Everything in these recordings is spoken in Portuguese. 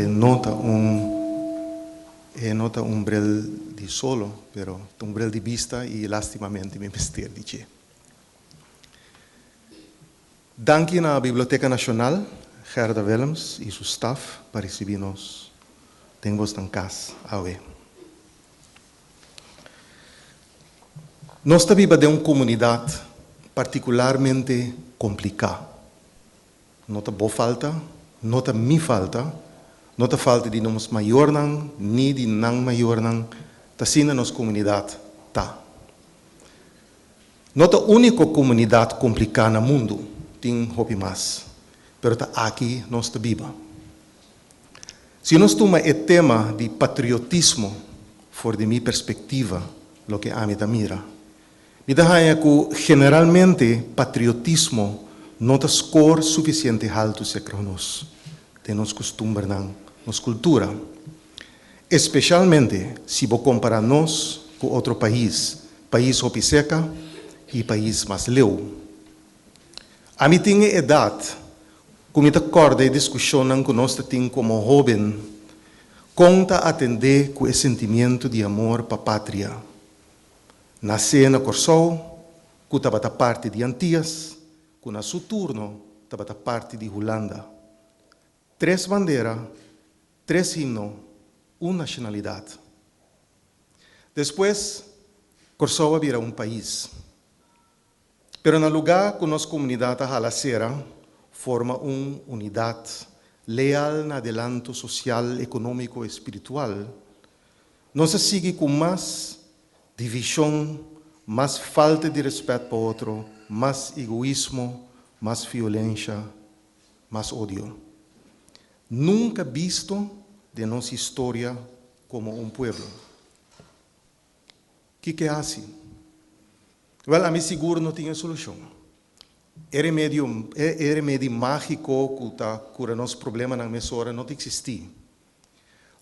nota un brel di solo, pero un brel di vista e lastimamente mi mester dice. Dank na Biblioteca Nacional, Gerda Willems e seu staff para receber-nos. Tenho-vos em casa, awe. Nós vivemos de uma comunidade particularmente complicada. Não tem boa falta, não tem mi falta, não tem falta de nós maior não, nem de não maior não, tá sim na nossa comunidade, tá. Não é a única comunidade complicada no mundo, tem hobby mais, mas tá aqui nós tá viva. Se nós tomamos o tema de patriotismo, for de minha perspectiva, lo que a mim da mira, me dá que generalmente patriotismo não tem score suficiente alto para nós, de nos costumes, nos cultura. Especialmente se você comparar nós com outro país hopi seca e país mais leu. A mim tem idade, como eu acordo e discussão que nós temos como jovem, conta atender com o sentimento de amor para a pátria. Nascer na Corsol, que estava da parte de Antillas, que na seu turno estava da parte de Holanda. 3 bandeiras, 3 himnos, uma nacionalidade. Depois, Corsol vira um país. Pero no lugar que nossa comunidade halacera, forma uma unidade leal no adelanto social, econômico e espiritual, não se sigue com mais divisão, mais falta de respeito para o outro, mais egoísmo, mais violência, mais ódio. Nunca visto de nossa história como um povo. O que é assim? Well, a mim seguro não tinha solução. Era remédio mágico que está curando os problemas na nossa hora não existia.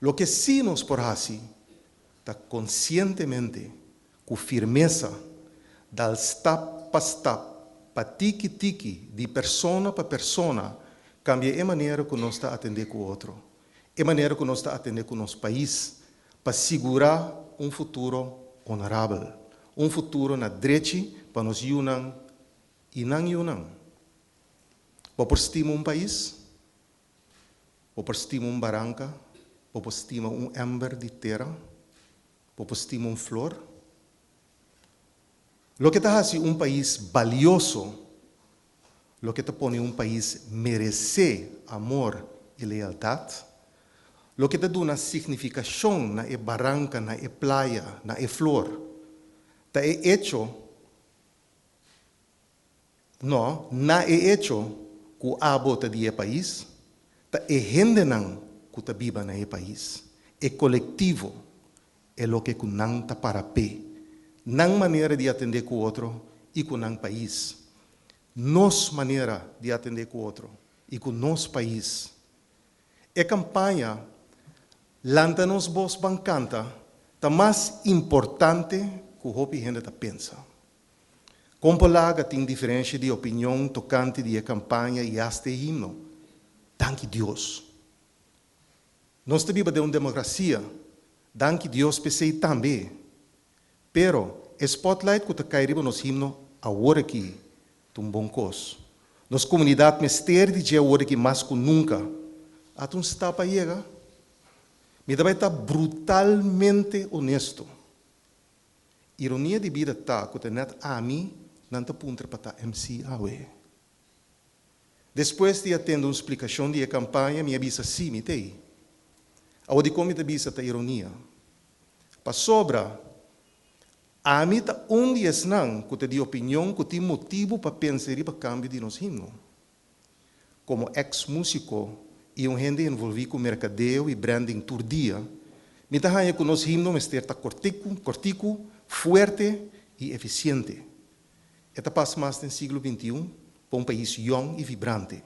O que sim nos por assim, está conscientemente, com firmeza, dal step para step, para tiki-tiki, de persona para persona, cambia a maneira que nós está atendendo com o outro, a maneira que nós está atendendo com o nosso país, para segurar um futuro honorável, um futuro na direita para nos unir e não unir. Para estimar um país, para estimar um barranca, para estimar um ember de terra, para estimar uma flor. Lo que está haciendo um país valioso, lo que está pone um país merecer amor e lealdade, lo que está dando uma significação na barranca, na playa, na flor, está hecho, não é hecho que a bota de país, está gente que está viva na país, é coletivo, é lo que não está para pé. Não maneira de atender com o outro e com o país. Nossa maneira de atender com o outro e com o nosso país. A campanha, Lanta-nos Voz Bancanta, está mais importante que o que a gente pensa. Como lá tem diferença de opinião tocante de campanha e este himno. Danke Deus. Nós vivemos de uma democracia. Danke Deus PC também. Pero, o spotlight que está caindo nos himnos, agora aqui, é um bom coisa. Nos comunidades mester de agora aqui mais que nunca, há um está para chegar. Me deve estar brutalmente honesto. Ironia de vida está que net a mim não está punta para estar MC awe. Depois de atender uma explicação de campanha, me avisa sim, me tem. Ao de como me avisa a ironia. Para sobra, a mim está dia não que tem opinião, que tem motivo para pensar e para câmbio de nos himnos. Como ex-músico e gente envolvido com mercadeo e branding todo dia, me está que o nosso himno está cortico, forte e eficiente. Esta passa mais no século XXI para um país jovem e vibrante.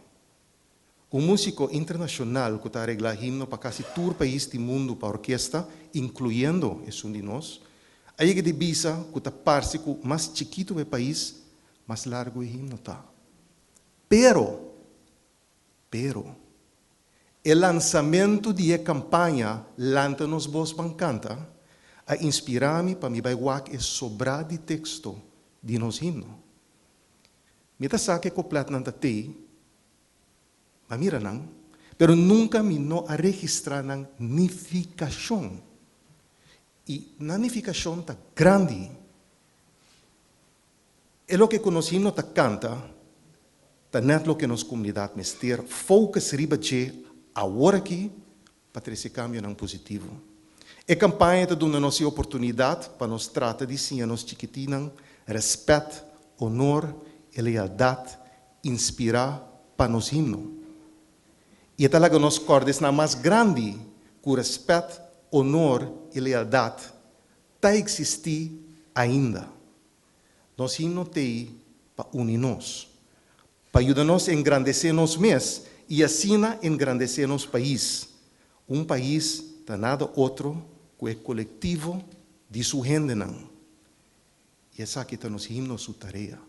Um músico internacional que está arreglar himno para quase todo o país do mundo para orquestra, incluindo esse de nós, aí que divisa que está parcico mais chiquito do país, mais largo o himno está. Pero, El lançamento de campanha Lanta-nos Vos Bancanta a inspirar-me para me baiwak e sobrar de texto de nos himno. Me ta saque completo nanta te, mas mira não, pero nunca me no a registrar na nificação. E na nificação tá grande. É o que nos himno ta canta, tá net lo que nos comunidade mester, focus riba de agora aqui, para ter esse cambio não positivo. A campanha está dando nos oportunidade para nos tratar de ensinar nos chiquitinhos respeito, honor e lealdade, inspirar para nos himno. E talaga nos cordes na mais grande que o respeito, honor e lealdade está existir ainda. Nos himno tem para unir-nos, para ajudar-nos a engrandecer nos mês e assim engrandecer nos país. País está nada outro que é coletivo de sua gente. E essa aqui está nos himnos sua tarefa.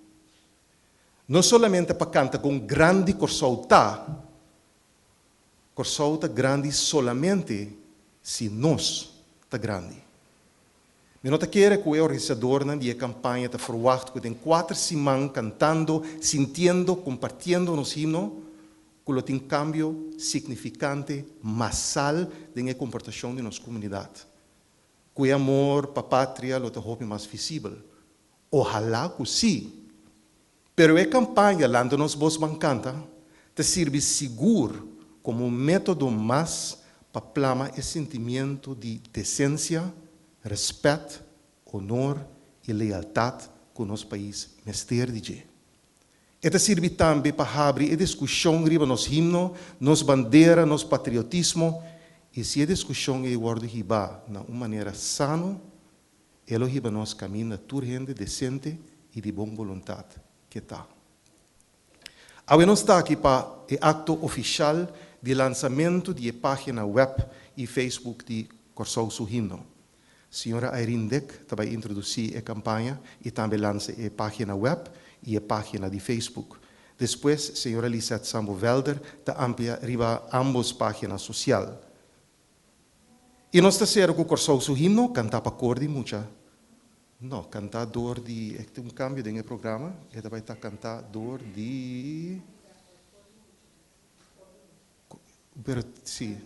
Não somente para cantar com grande corsolta grande solamente se nós está grande. Eu não quero que o organizador de campanha está verwacht que tem 4 semanas cantando, sentindo, compartilhando nos himnos, que lo tem cambio significante, massal na comportação de nossa comunidade. Que o amor para a pátria lo está mais visível. Ojalá que sim. Pero a campanha Lanta-nos Vos Bancanta te serve seguro como método mais para plasmar esse sentimento de decência, respeito, honor e lealdade que o nosso país mester de. Esta serve também para abrir a discussão riba nos himnos, nos bandeira, nos patriotismo, e se a discussão é guarda riba de uma maneira sana, ela riba nos caminho turgente, decente e de boa vontade. Que tal? Agora nós está aqui para o acto oficial de lançamento de página web e Facebook de Corsou Su Himno. Senhora Irene Deck vai introduzir a campanha e também lança a página web e a página de Facebook. Depois, senhora Lisette Sambo Velder amplia riba ambas páginas sociais. E nós está certo que o Corsou Su Himno canta para cordi muita. Não, cantador de... É um cambio no programa. Ele vai estar cantador de... Pero, sim.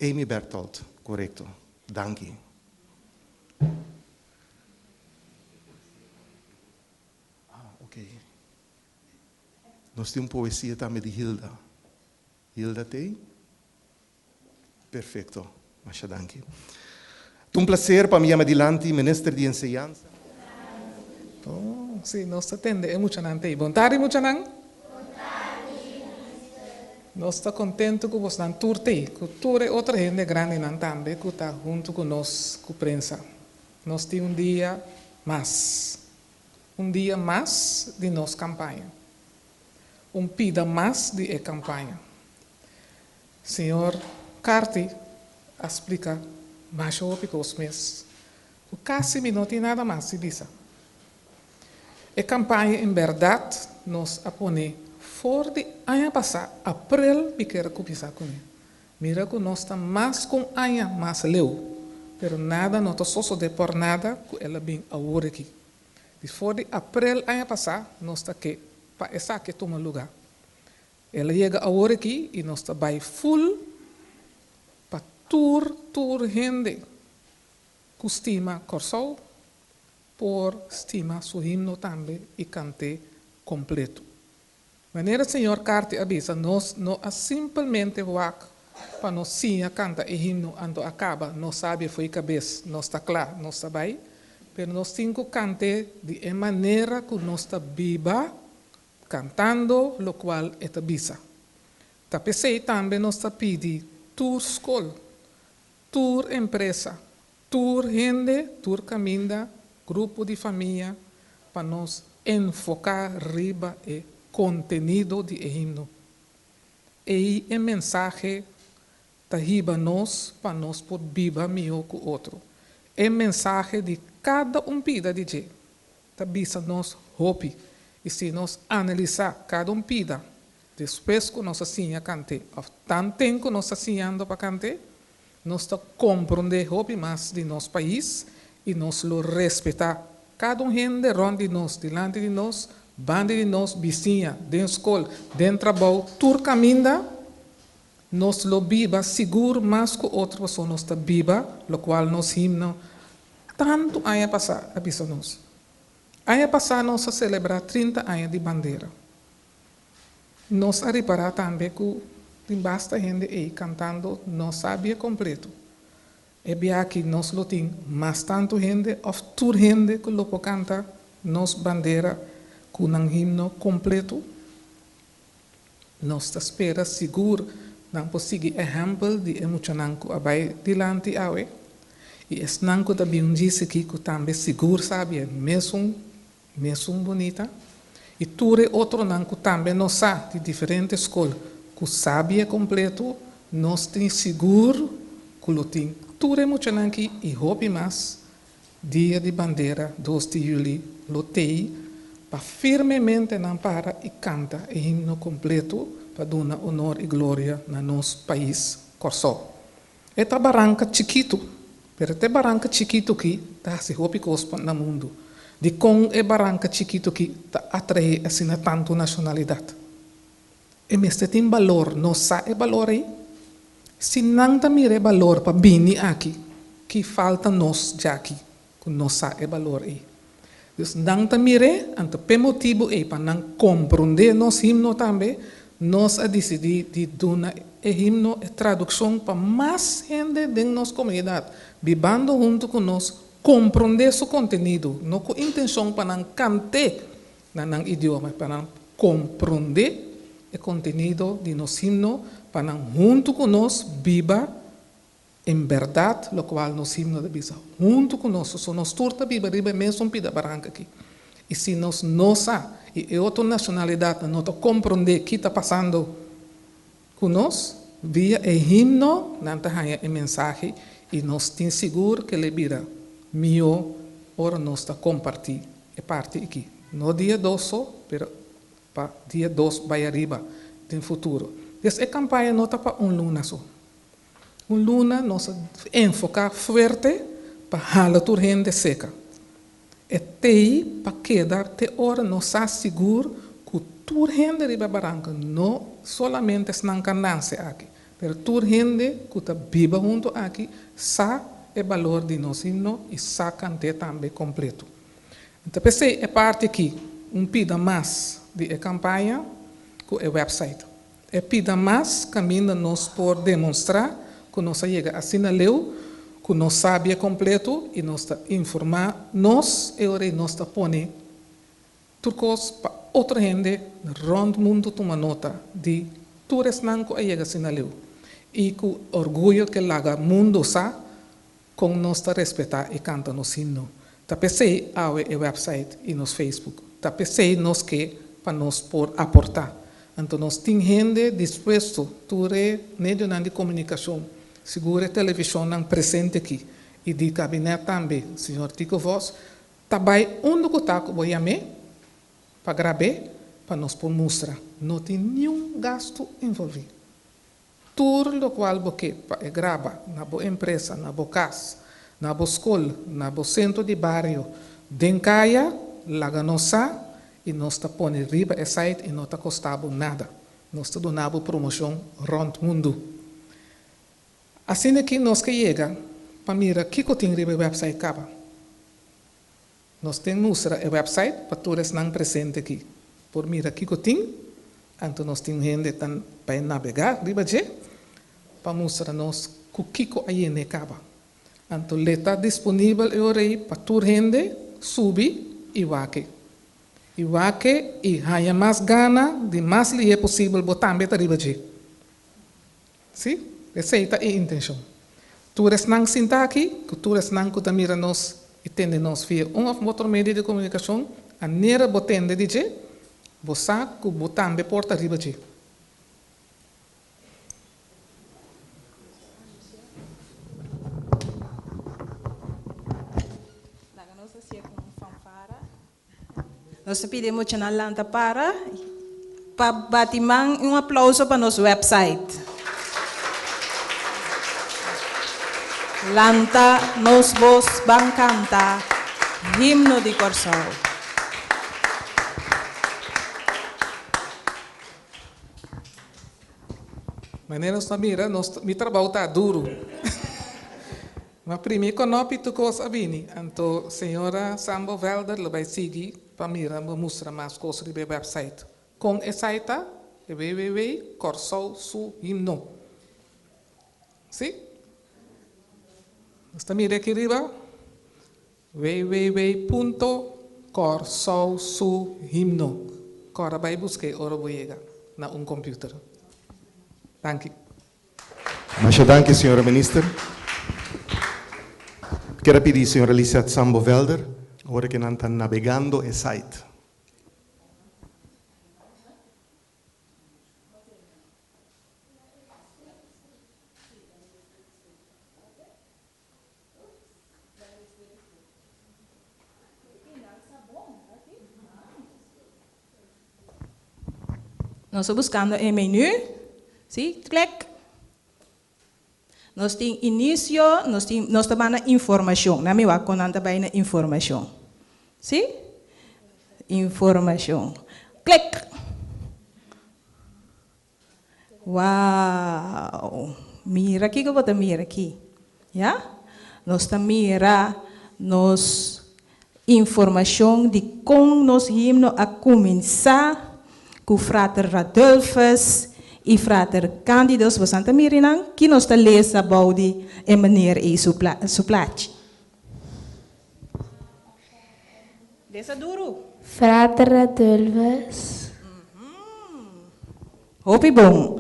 Amy Bertolt, correto. Danke. Ok. Nós temos poesia também de Hilda. Hilda tem? Perfeito. Mas danke. É um prazer para mim, adelante, ministro de Enseñanza. Oh, sim, nós atendemos muito nante. Bom tarde, muito nan. Nós estamos contentes com você nan turte, que toda outra gente grande nan também que está junto conosco, com a prensa. Nós temos um dia mais de nossa campanha, pida mais de campanha. Senhor Carti explica. Mas eu fico os meses. Quase não tem nada mais de dizer. A campanha, em verdade, nos apone fora de ano passado, abril, que quero começar com ele. Mira que nós estamos mais com ano, mais leu. Pero nada, não estou só de por nada, que ela vem agora aqui. De fora de abril, ano passado, nós estamos aqui, para essa que toma lugar. Ela chega agora aqui e nós estamos bem full. Tur gente que estima Corsou, por estima su himno também e cante completo. Maneira senhor Carti avisa, nós não simplesmente wak para nós sim canta o himno ando acaba, nós sabe foi cabeça, nós está claro, nós está bem, pero nós cinco cante de maneira que nós está viva, cantando, lo qual é avisa. Tapesei também nós está pedi tur escola, tur empresa, tur gente, tur caminda, grupo de família, para nós enfocar riba e contenido de himno. E a mensagem da riba nós, para nós poder viver melhor que o outro. É mensagem de cada pida de jeito. Tabisa nós hope. E se nós analisar cada pida, Depois que nós assinha cante, tanto tempo que nós assinhando para cante, nós está compreender hobby mais de nosso país e nós lo respeitar. Cada gente ronde nós, delante de nós, bande de nós, vizinha, dentro da escola, dentro do trabalho, tudo caminha, nós lo viva seguro mais que outra pessoa nós está viva, lo qual nós himno tanto ano passado, avisa nós. Ano passado nós a celebrar 30 anos de bandeira. Nós a reparar também que basta gente aí cantando, não sabia completo. É bem que nós lo tem mais tanto gente, ou toda gente que lo canta, nós bandeira com um himno completo. Nós espera seguro, não conseguir exemplo de emocionante abai dilante awe. E es nanco também um disse que também seguro sabe, mesmo bonita. E tudo outro nanco também nós sabe de diferentes escolas, que sabe completo, nós tem seguro, que lo tem tudo emocionante e hobby mais, dia de bandeira, 2 de julho, lo tem, para firmemente não para e canta o himno completo, para dar honor e glória no nosso país, Corsó. Esta barranca chiquito, pero esta barranca chiquito aqui, está se hobby cospa no mundo. De com é barranca chiquito aqui, está atrai assim tanto nacionalidade. E mesmo tem valor, não sabe valor aí. Se não tem valor para vir aqui, que falta nós já aqui, que não sabe valor aí. Então, não tem ante motivo aí para não compreender nosso himno também, nós a decidir de dar o himno e tradução para mais gente da nossa comunidade, vivendo junto com nós, compreender seu conteúdo, não com intenção para não cantar no idioma, para não compreender o conteúdo de nosso himno, para não junto com nós viva em verdade, o qual nosso himno de bisa. Junto com nós, se nós turta viva, viva mesmo pida barranca aqui. E se nós e outra nacionalidade não compreender o que está passando com nós, via o himno, não tem a mensagem, e nós temos seguro que ele vira melhor, ora nós está compartilhando a parte aqui. No dia 2, mas para dia 2 vai arriba, no futuro. Essa campanha não está para luna só. Luna nós enfocar forte para halar toda gente seca. É tei para quedar te hora nós está seguro que toda gente de Barranca não solamente está candança aqui, mas toda gente que está viva junto aqui sabe o valor de nosso himno e sabe cantar também completo. Então, pensei, é parte aqui, pida mais de campanha com o website. É pida mais caminho nós por demonstrar que nós chega assim na leu, que nós sabe completo e nós está informar nós e ora nós está pondo turcos para outra gente rond mundo toma nota de tudo isso não que chega assim na leu e que orgulho que laga mundo sa com nós está respeitar e canta nos hino. Tá pensei ao website e nos Facebook. Tá pensei nós que para nós por aportar. Então nós tem gente disposto tudo meio de comunicação. Segura a televisão não presente aqui. E de gabinete também, senhor Tico Vos, também onde que está que vou chamar para gravar, para nós por mostrar. Não tem nenhum gasto envolvido. Tudo o qual você grava na boa empresa, na boa casa, na boa escola, na boa centro de bairro, dencaia, laga nossa, e nós está pondo riba e site e não está custando nada. Nós está dando promoção rond mundo. Assim é que nós que chega, para mirar o que tem riba o website acaba. Nós temos mostrar o website para todos não presentes aqui. Por mirar o que tem, então nós temos gente para navegar, riba de, para mostrar nós o que aí acaba. Então ele está disponível aí para toda gente subir e vaque. E vaque e haya mais gana de mais lhe é possível botar também riba de. Sim? Essa é a intenção. Tu eres não sinta aqui, que tu eres não que mira nós e tende nós via ou outro meio de comunicação, a nera botende de je, você que botar também porta riba de. Nós pedimos que na lanta para Batimang, um aplauso para nosso website. Lanta, nos vos van canta, himno de Corsao. Maneira Samira, mi trabalho está duro. Mas primeiro conopi tu coisa vini, então senhora Sambo Velder vai seguir para mira mostrar mais coisas no website. Com esse site é www.corsausuhimno. Sim? Está mira aqui riba www.corsausuhimno. Agora vai buscar ora boiega na computer. Danke. Mas danke, senhora minister. Quero pedir, senhora Alicia Sambo Velder, agora que não está navegando o site. Nós estamos buscando o menu. Sim, clique. Nós temos início, nós estamos na informação. Na minha conta também na informação. Sim? Informação. Clique. Uau! Mira aqui que eu vou mira aqui. Já? Nós estamos mira nos informação de como nós himno a começar com o frater Radulfus e frater Cândidos, você está mirando que nós estamos lendo sobre a maneira e suplate. Dessa duro. Frater Radulfus. Hopi bom.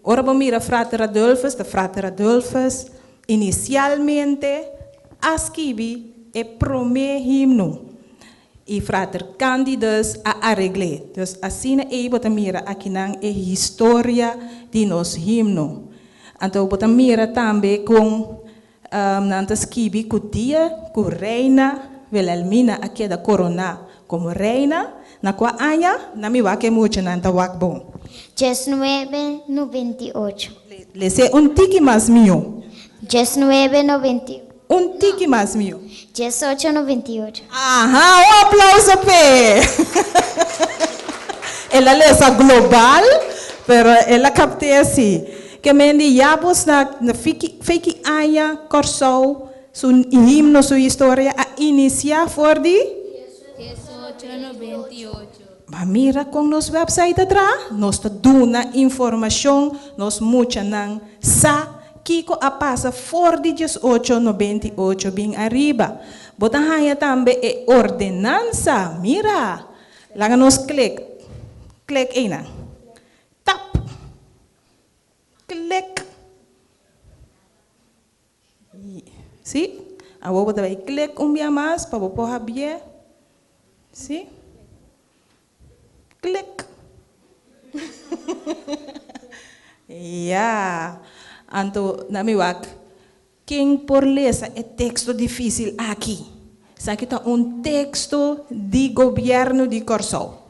Ora vamos mirar frater Radulfus, de frater Radulfus, inicialmente, escrevi o primeiro himno. E frater Cândidos a arregle. Dus assim é bota mira aqui na história de nosso himno. Então bota mira também com nantas kibi com dia com reina Wilhelmina aqui da corona como reina na qual anya na mi wake muito nanta wak bom. 1998. Le se un tiki mais mio. 1998. Un tiki mais mio. 1898. Ajá, un aplauso pe. Ela lesa global, pero ela capte assim. Que mendi jabos na fiki aya Corsau, su himno, su historia a iniciar for di 1898. mas mira com nos website atrás, nós te duna informação, nós mucha nang sa Kiko a passa for di 1898 bem arriba. Bota haya também é ordenança. Mira, lá nos click aí na. Tap. Click. Sim? A vou botar aí click dia mais para vou pôr bem. Sim? Click. Yeah. Anto, na miwak, quem por lesa é texto difícil aqui. Sabe que é texto de governo de Corsau.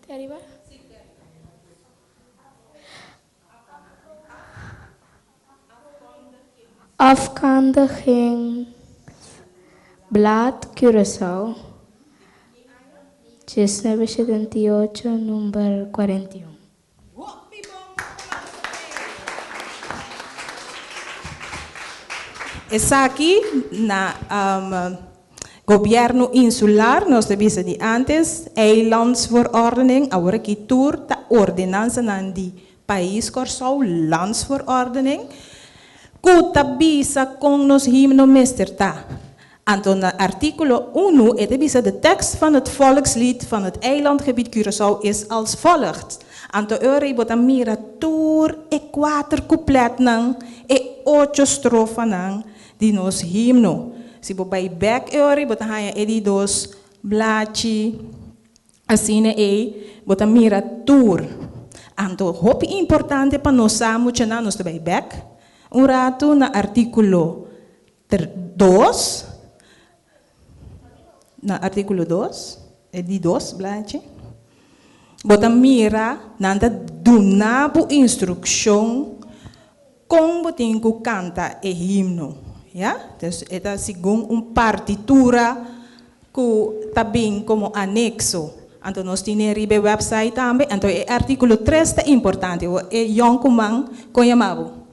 De arriba? Afkondigingsblad Curaçao 1978, número 41. Essa aqui na governo insular, nós devemos de antes, eilandsverordening, agora que tour da ordenança de país Corsau, landsverordening, que bisa com nos himno mesterta. Então, no artikel 1, het bisa de tekst van het volkslied van het eilandgebied Curaçao is als volgt. Então, eu bota mira tour e 4 couplet nang e 8 strofa nang de nos himno. Se você vai back eu bota haya edi dos blachi assim e bota mira tour. Anto, hopi importante para nós saber na nós também back. Rato na artículo 2. Na artículo 2, é de 2, blanche. Bota mira, nanda dunabo instrução como botem que canta e himno, ya? Então, é segundo partitura que também como anexo. Então, nós temos ribe website também. Então, o artículo 3 é importante. É young kumang konhamabo.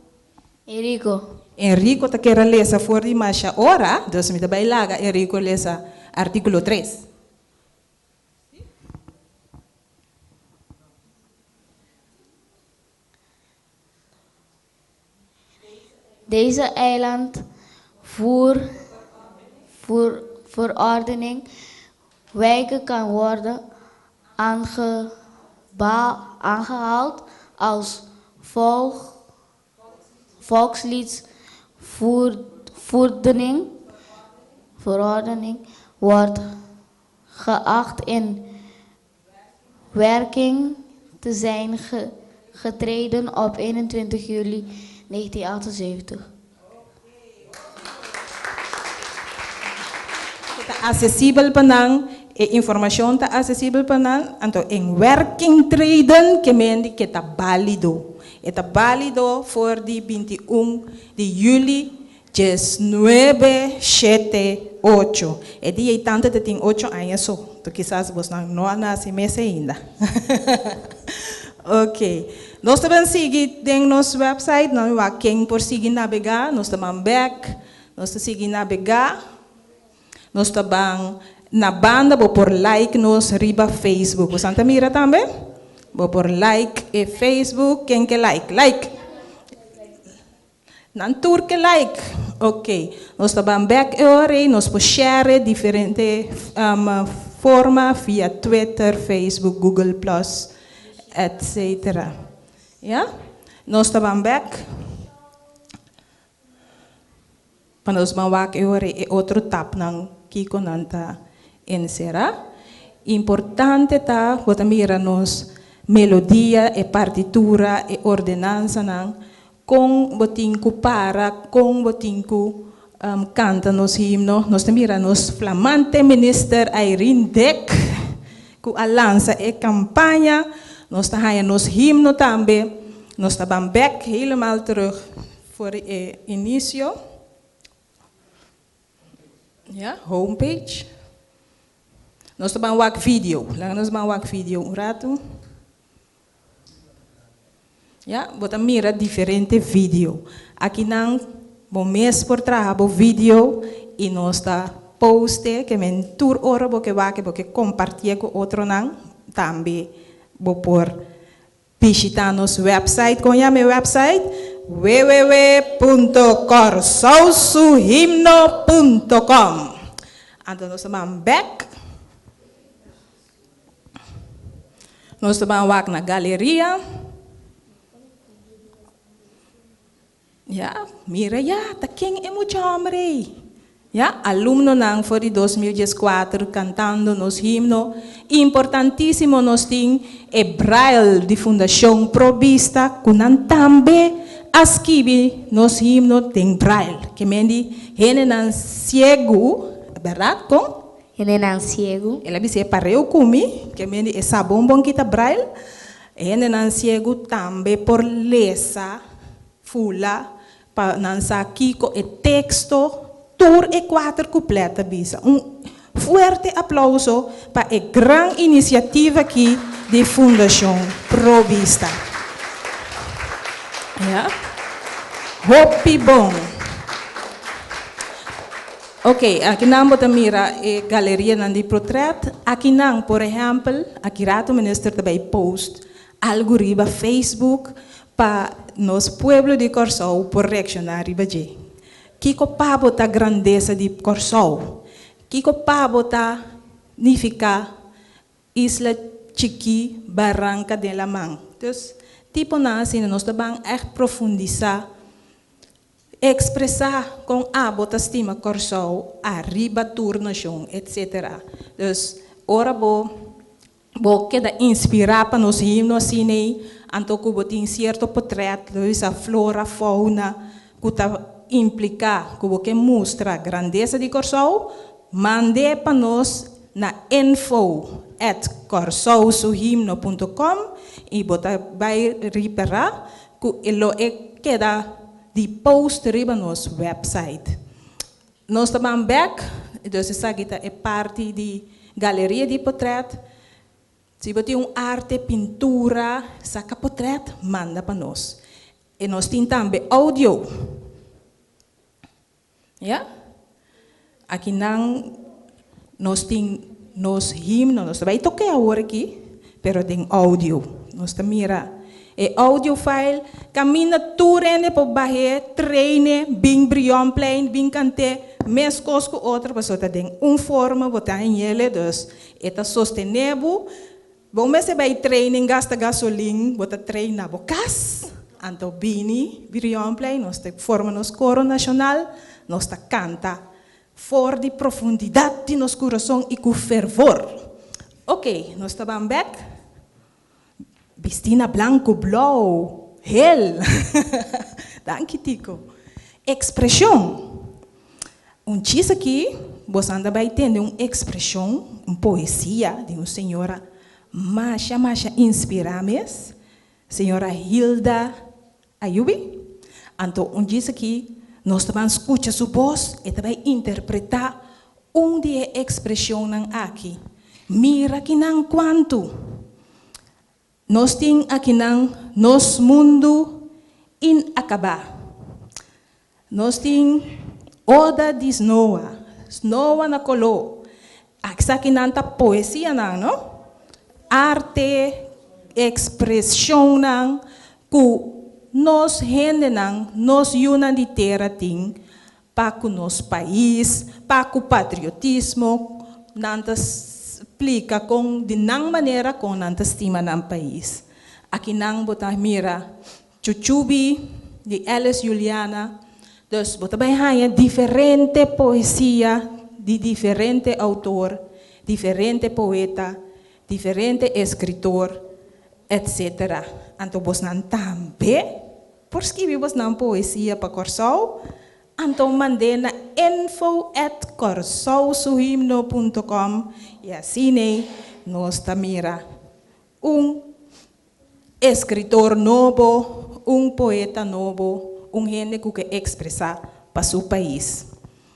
Enrico tá quer ler essa for de mais hora, então me dá bailaga Enrico ler essa artículo 3. Deze eilandverordening wijken kan worden aangehaald als volksliedverordening wordt geacht in werking te zijn getreden op 21 juli 1978. Acessível para informação está acessível para então em working trade que mendi que está válido. Está válido for de 21 de julho 1978. É dia tanto que tem 8 anos só. Então quizás você não nasce mês ainda. Ok. Nós também seguimos em nosso website, não é quem por seguir navegar, nós também back, nós seguir navegar, nós também na banda, vou por like nos riba Facebook. Você está mira também? Vou por like e Facebook, quem que like? Não tur que like. Ok. Nós também back e ore, nós por share diferente forma via Twitter, Facebook, Google+, etc. Ja? Nós estamos back. Para nós mawak e outro tap nang kiko nanta encerrar. Importante tá bota mira nos melodia e partitura e ordenança nang com botinku para com botinku canta nos himno. Nós mira nos flamante minister Irene Deck ku lança e campanha. Nós estamos nos himno também. Nós estamos back helemaal terug voor het início. Ja, homepage. Nós estamos wak video. Lang nós estamos wak video um rato. Ja, bota mira diferente vídeo. Aqui não, bom mês por trabalho vídeo e nós está poste que men tour ora porque compartilhar com outro não também. Vou por visitar nosso website, conhece meu website? www.corsousuhimno.com. Então nós estamos back. Nós estamos na galeria. Ja, mira, tá quem é muito homem. Ja, aluno nang for 2014 cantando nos himno. Importantíssimo nos tem e braille de Fundação Provista, kunan tambe askibi nos himno tem braille. Que mendi hene nan cego, verdade? Com? Hene nan cego. Ela disse pareu kumi, que mendi e sabon bom kita braille. Hene nan cego tambe por lesa fula pa nan sa kiko e texto. Tour e 4 completa bisa. Forte aplauso para a grande iniciativa aqui de Fundação Provista. Ja? Hopi bom. Ok, aqui não bota mira a galeria de portrait. Aqui não, por exemplo, aqui rato o ministro também post algo riba Facebook para nos pueblo de Corsou por reaccionar riba de. Kiko pabo ta grandeza de Corsou. Kiko pabo ta nifica Isla Chiqui Barranca de la Man. Dus tipo nasi nós também profundizar, expressar com a bota estima Corsou, arriba turnação, etc. Dus ora bo queda inspirar para nos himnos assim, Anto que tem certo portrait, a flora, fauna, que implica, que mostra a grandeza de Corsou, mande para nós na info@corsousuhimno.com e você vai reparar que ele queda de post riba nosso website. Nós estamos back, então essa é parte de galeria de portrait. Se você tem arte, pintura, saca portrait, manda para nós. E nós temos também áudio. Yeah? Aqui não, nós temos himno, nós vai tocar agora aqui, pero tem áudio. Nós mira. E audio file, caminha turene para barrer, treine, bem brilhão plain, bem cante, mes cosco outra pessoa tem forma, botar em ele, dus, eta sostenevo. Bom, mas se vai training, gasta gasolina, botar treina, bocas, anto bini, brilhão plain, nós te forma nos coro nacional, nós te canta, for de profundidade de nos coração e com fervor. Ok, nós estamos back. Vestina blanco, blau, hell. Danke, Tico. Expressão. Diz aqui, você anda vai ter uma expressão, uma poesia de uma senhora macha inspirames, senhora Hilda Ayubi. Então, diz aqui, nós também escuta sua voz e também interpretar de expressão aqui. Mira que não quanto. Nós temos aqui nosso mundo inacabar. Nós temos Oda de Snowa, Snowa na colo. Aqui nanta poesia não? Arte, expressão não, que nós gente não, nós unan de terra tem, para o nosso país, para o patriotismo, nantas explica de não maneira com nanta estima no país. Aqui não botar mira Chuchubi de Alice Juliana, dus botar bem hanya diferente poesia de diferente autor, diferente poeta, diferente escritor, etc. Então vos não também por escrever vos não poesia para Corsou. Então mandei na info@corsousuhimno.com e assim nós tamira escritor novo, poeta novo, gente que quer expressar para seu país.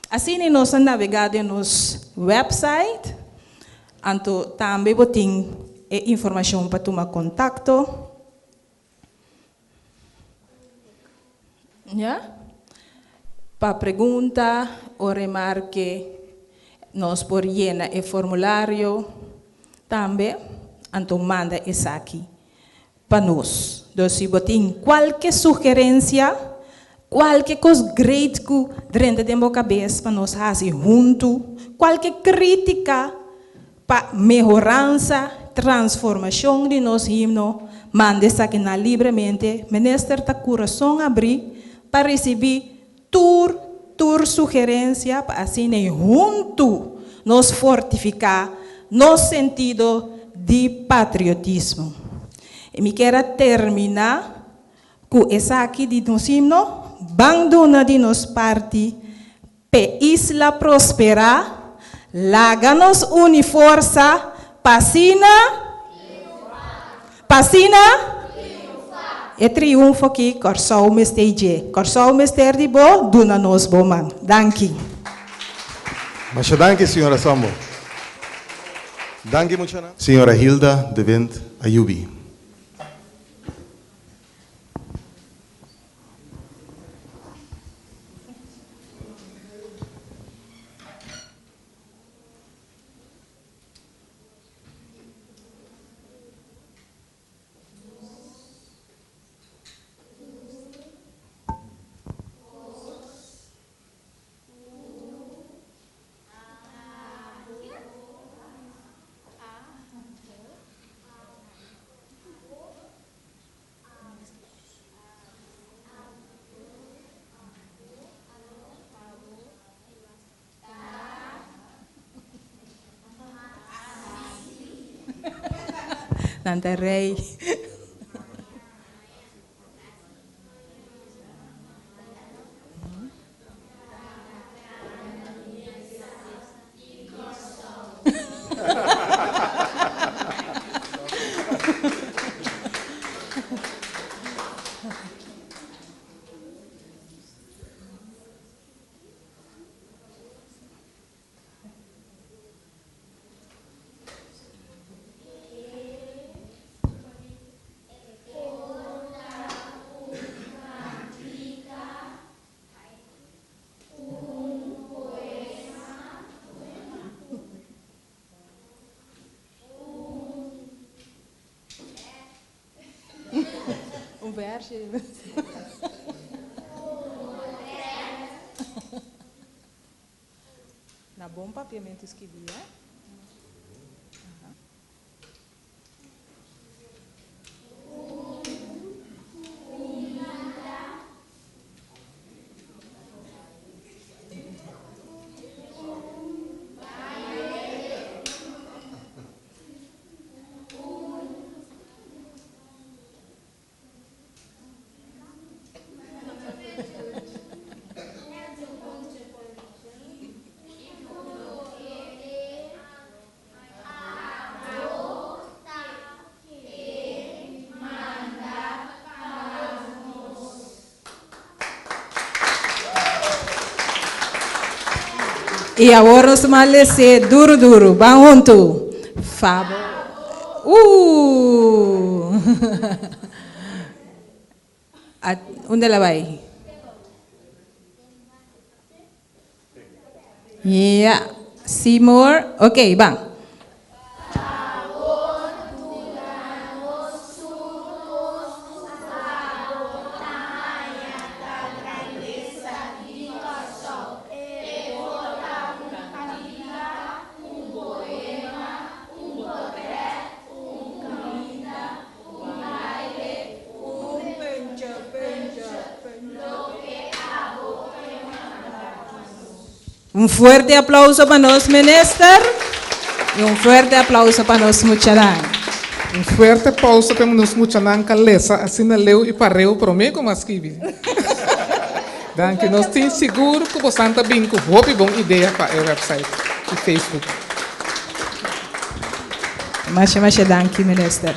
Assim nós navegamos nos website, então também tem informação para tomar contato. Yeah? Para pergunta ou remarque, nós por llenar o formulário também, então manda isso aqui para nós. Então, se você tem qualquer sugerência, qualquer coisa grande que dentro da minha cabeça para nós fazer junto, qualquer crítica para melhorança, transformação de nosso himno, manda isso aqui livremente. Ministério da Coração abrir para receber tur sugerência, assim junto nos fortificar no sentido de patriotismo. E me quero terminar com essa aqui de nosso himno, banduna de nos parte, pe isla prospera, láganos uniforça, Pasina, e triunfo aqui, Corsou Mesteje. Corsou Mester de Bo, Duna nos Boman. Danke. Mas danke, senhora Sambo. Danke muito, senhora Hilda de Wind Ayubi. Tante Rei. Um verso. Na bom papiamento escrevi, é? E agora nós vamos ler duro. Vamos junto. Fabo. Onde ela vai? Yeah. Seymour. Ok, vamos. Un fuerte aplauso para nos, minister. E um fuerte aplauso para nos, Muchanan. Um forte aplauso para nos Muchanan Calesa, assim na leu e pareu para mim como escrevi. Dan que nós temos seguro que você está bem com boa ideia para o website e Facebook. Mas danke, minister.